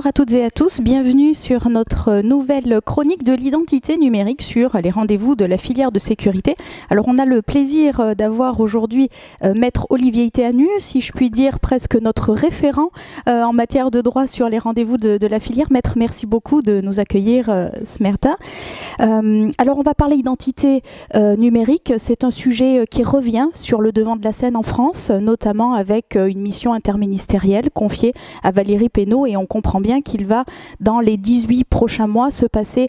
Bonjour à toutes et à tous, bienvenue sur notre nouvelle chronique de l'identité numérique sur les rendez-vous de la filière de sécurité. Alors on a le plaisir d'avoir aujourd'hui Maître Olivier Itéanu, si je puis dire presque notre référent en matière de droit sur les rendez-vous de la filière. Maître, merci beaucoup de nous accueillir ce matin. Alors on va parler identité numérique, c'est un sujet qui revient sur le devant de la scène en France, notamment avec une mission interministérielle confiée à Valérie Pénaud, et on comprend bien qu'il va, dans les 18 prochains mois, se passer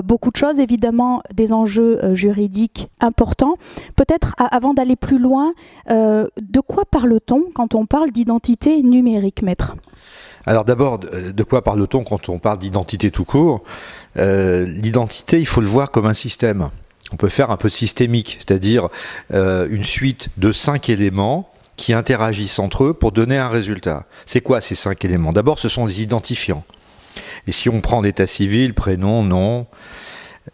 beaucoup de choses, évidemment des enjeux juridiques importants. Peut-être, avant d'aller plus loin, de quoi parle-t-on quand on parle d'identité numérique, Maître ? Alors d'abord, de quoi parle-t-on quand on parle d'identité tout court ? L'identité, il faut le voir comme un système. On peut faire un peu systémique, c'est-à-dire une suite de 5 éléments qui interagissent entre eux pour donner un résultat. C'est quoi ces 5 éléments ? D'abord, ce sont les identifiants. Et si on prend l'état civil, prénom, nom,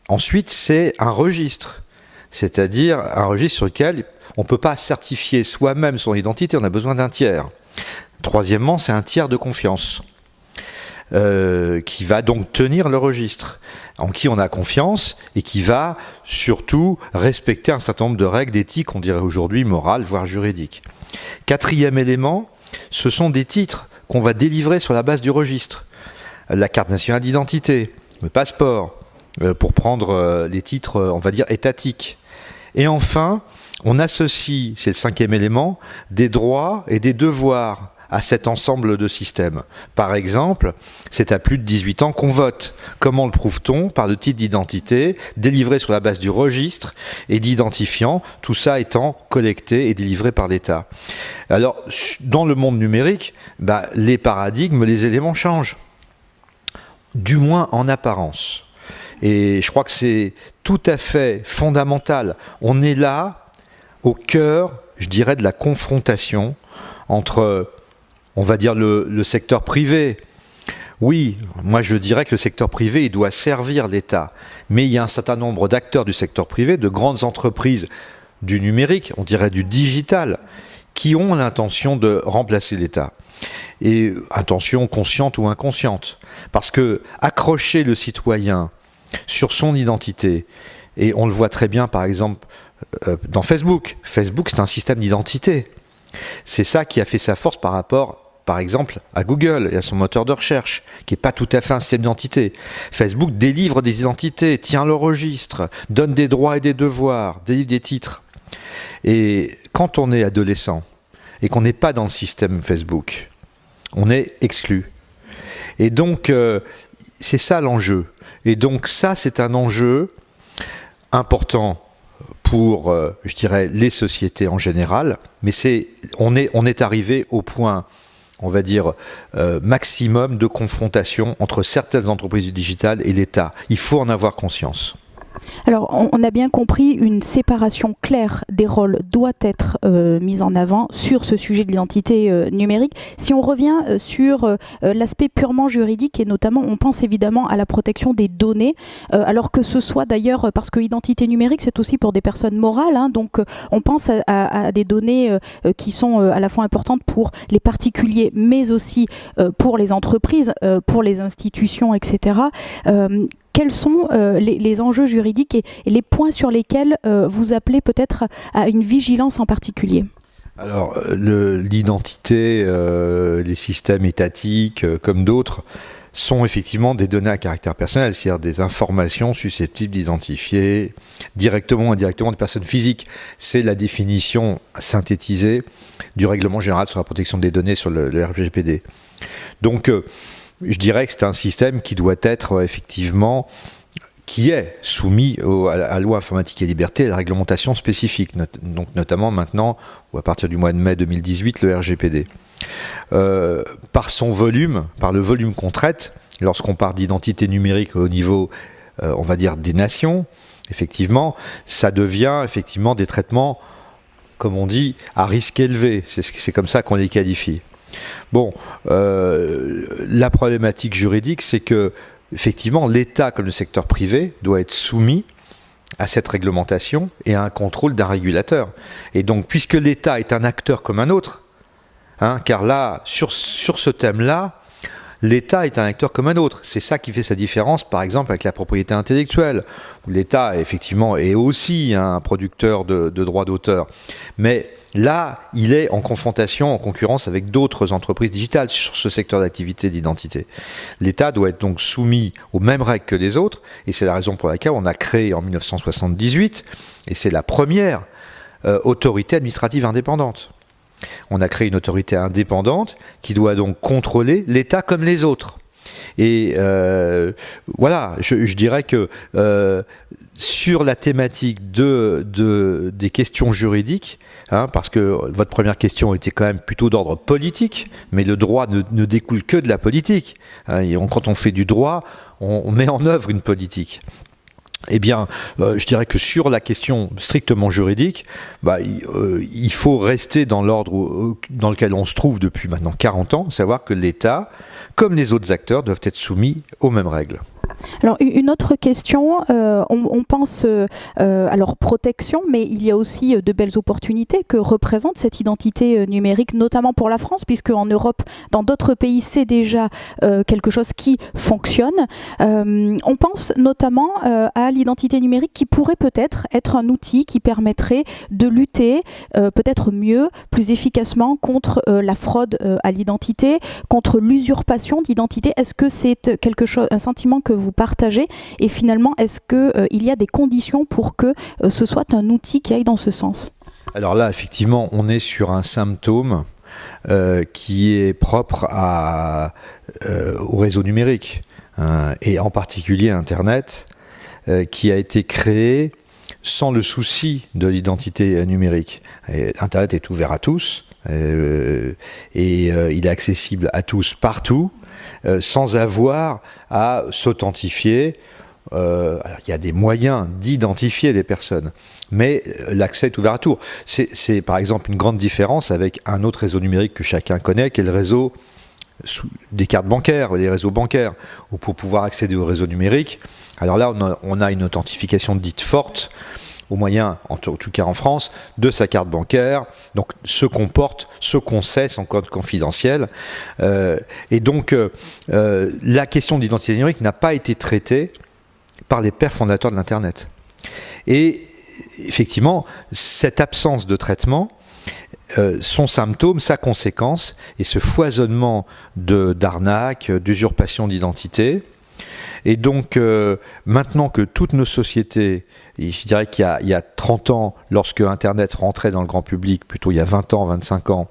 ensuite c'est un registre, c'est-à-dire un registre sur lequel on ne peut pas certifier soi-même son identité, on a besoin d'un tiers. Troisièmement, c'est un tiers de confiance qui va donc tenir le registre, en qui on a confiance et qui va surtout respecter un certain nombre de règles d'éthique, on dirait aujourd'hui morales, voire juridiques. Quatrième élément, ce sont des titres qu'on va délivrer sur la base du registre. La carte nationale d'identité, le passeport, pour prendre les titres, on va dire, étatiques. Et enfin, on associe, c'est le 5e élément, des droits et des devoirs à cet ensemble de systèmes. Par exemple, c'est à plus de 18 ans qu'on vote. Comment le prouve-t-on ? Par le titre d'identité, délivré sur la base du registre et d'identifiants, tout ça étant collecté et délivré par l'État. Alors, dans le monde numérique, les paradigmes, les éléments changent. Du moins en apparence. Et je crois que c'est tout à fait fondamental. On est là, au cœur, je dirais, de la confrontation entre, on va dire, le secteur privé. Oui, moi je dirais que le secteur privé, il doit servir l'État. Mais il y a un certain nombre d'acteurs du secteur privé, de grandes entreprises du numérique, on dirait du digital, qui ont l'intention de remplacer l'État. Et intention consciente ou inconsciente. Parce que accrocher le citoyen sur son identité, et on le voit très bien par exemple dans Facebook. Facebook, c'est un système d'identité. C'est ça qui a fait sa force par rapport, par exemple, à Google et à son moteur de recherche, qui n'est pas tout à fait un système d'identité. Facebook délivre des identités, tient le registre, donne des droits et des devoirs, délivre des titres. Et quand on est adolescent et qu'on n'est pas dans le système Facebook, on est exclu. Et donc, c'est ça l'enjeu. Et donc ça, c'est un enjeu important pour, je dirais, les sociétés en général, mais on est arrivé au point, on va dire, maximum de confrontation entre certaines entreprises du digital et l'État. Il faut en avoir conscience. Alors, on a bien compris, une séparation claire des rôles doit être mise en avant sur ce sujet de l'identité numérique. Si on revient sur l'aspect purement juridique, et notamment, on pense évidemment à la protection des données, alors que ce soit d'ailleurs, parce que l'identité numérique, c'est aussi pour des personnes morales, donc on pense à des données qui sont à la fois importantes pour les particuliers, mais aussi pour les entreprises, pour les institutions, etc. Quels sont les enjeux juridiques et les points sur lesquels vous appelez peut-être à une vigilance en particulier ? Alors, l'identité, les systèmes étatiques, comme d'autres, sont effectivement des données à caractère personnel, c'est-à-dire des informations susceptibles d'identifier directement ou indirectement des personnes physiques. C'est la définition synthétisée du règlement général sur la protection des données sur le RGPD. Donc, je dirais que c'est un système qui doit être effectivement, qui est soumis à la loi informatique et liberté et à la réglementation spécifique, donc notamment maintenant, ou à partir du mois de mai 2018, le RGPD. Par son volume, par le volume qu'on traite, lorsqu'on parle d'identité numérique au niveau, on va dire, des nations, effectivement, ça devient effectivement des traitements, comme on dit, à risque élevé. C'est comme ça qu'on les qualifie. Bon, la problématique juridique, c'est que effectivement, l'État, comme le secteur privé, doit être soumis à cette réglementation et à un contrôle d'un régulateur. Et donc, puisque l'État est un acteur comme un autre, car là, sur ce thème-là, l'État est un acteur comme un autre. C'est ça qui fait sa différence, par exemple, avec la propriété intellectuelle, où l'État, effectivement, est aussi un producteur de droits d'auteur. Mais là, il est en confrontation, en concurrence avec d'autres entreprises digitales sur ce secteur d'activité d'identité. L'État doit être donc soumis aux mêmes règles que les autres, et c'est la raison pour laquelle on a créé en 1978, et c'est la première autorité administrative indépendante. On a créé une autorité indépendante qui doit donc contrôler l'État comme les autres. Et voilà, je dirais que sur la thématique des questions juridiques, parce que votre première question était quand même plutôt d'ordre politique, mais le droit ne découle que de la politique. Quand on fait du droit, on met en œuvre une politique. Eh bien, je dirais que sur la question strictement juridique, il faut rester dans l'ordre dans lequel on se trouve depuis maintenant 40 ans, savoir que l'État, comme les autres acteurs, doivent être soumis aux mêmes règles. Alors une autre question, on pense alors protection, mais il y a aussi de belles opportunités que représente cette identité numérique, notamment pour la France, puisque en Europe, dans d'autres pays, c'est déjà quelque chose qui fonctionne. On pense notamment à l'identité numérique qui pourrait peut-être être un outil qui permettrait de lutter peut-être mieux, plus efficacement contre la fraude à l'identité, contre l'usurpation d'identité. Est-ce que c'est quelque chose, un sentiment que vous partagez, et finalement est-ce qu'il y a des conditions pour que ce soit un outil qui aille dans ce sens? Alors là, effectivement, on est sur un symptôme qui est propre au réseau numérique, et en particulier Internet, qui a été créé sans le souci de l'identité numérique. Internet est ouvert à tous, et il est accessible à tous partout, sans avoir à s'authentifier. Il y a des moyens d'identifier les personnes, mais l'accès est ouvert à tout. C'est par exemple une grande différence avec un autre réseau numérique que chacun connaît, qui est le réseau des cartes bancaires, les réseaux bancaires, où pour pouvoir accéder au réseau numérique, alors là on a une authentification dite forte, au moyen, en tout cas en France, de sa carte bancaire, donc ce qu'on porte, ce qu'on sait, son code confidentiel. Et donc, la question d'identité numérique n'a pas été traitée par les pères fondateurs de l'Internet. Et effectivement, cette absence de traitement, son symptôme, sa conséquence, et ce foisonnement d'arnaques, d'usurpation d'identité. Et donc, maintenant que toutes nos sociétés, et je dirais qu'il y a 30 ans, lorsque Internet rentrait dans le grand public, plutôt il y a 20 ans, 25 ans,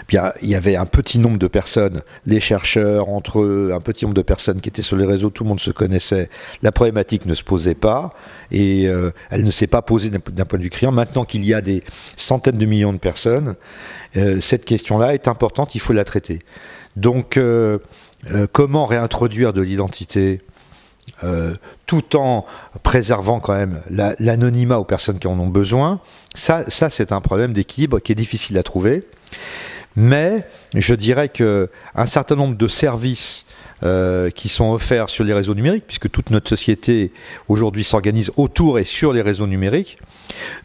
bien, il y avait un petit nombre de personnes, les chercheurs entre eux, un petit nombre de personnes qui étaient sur les réseaux, tout le monde se connaissait, la problématique ne se posait pas, et elle ne s'est pas posée d'un point de vue client. Maintenant qu'il y a des centaines de millions de personnes, cette question-là est importante, il faut la traiter. Donc, comment réintroduire de l'identité tout en préservant quand même l'anonymat aux personnes qui en ont besoin, ça c'est un problème d'équilibre qui est difficile à trouver. Mais je dirais qu'un certain nombre de services qui sont offerts sur les réseaux numériques, puisque toute notre société aujourd'hui s'organise autour et sur les réseaux numériques,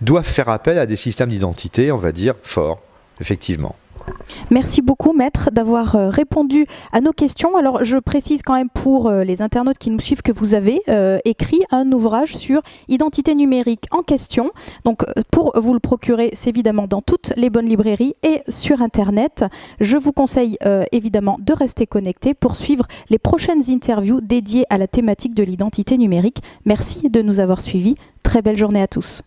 doivent faire appel à des systèmes d'identité, on va dire, forts, effectivement. Merci beaucoup, Maître, d'avoir répondu à nos questions. Alors, je précise quand même pour les internautes qui nous suivent que vous avez écrit un ouvrage sur identité numérique en question. Donc, pour vous le procurer, c'est évidemment dans toutes les bonnes librairies et sur Internet. Je vous conseille évidemment de rester connecté pour suivre les prochaines interviews dédiées à la thématique de l'identité numérique. Merci de nous avoir suivis. Très belle journée à tous.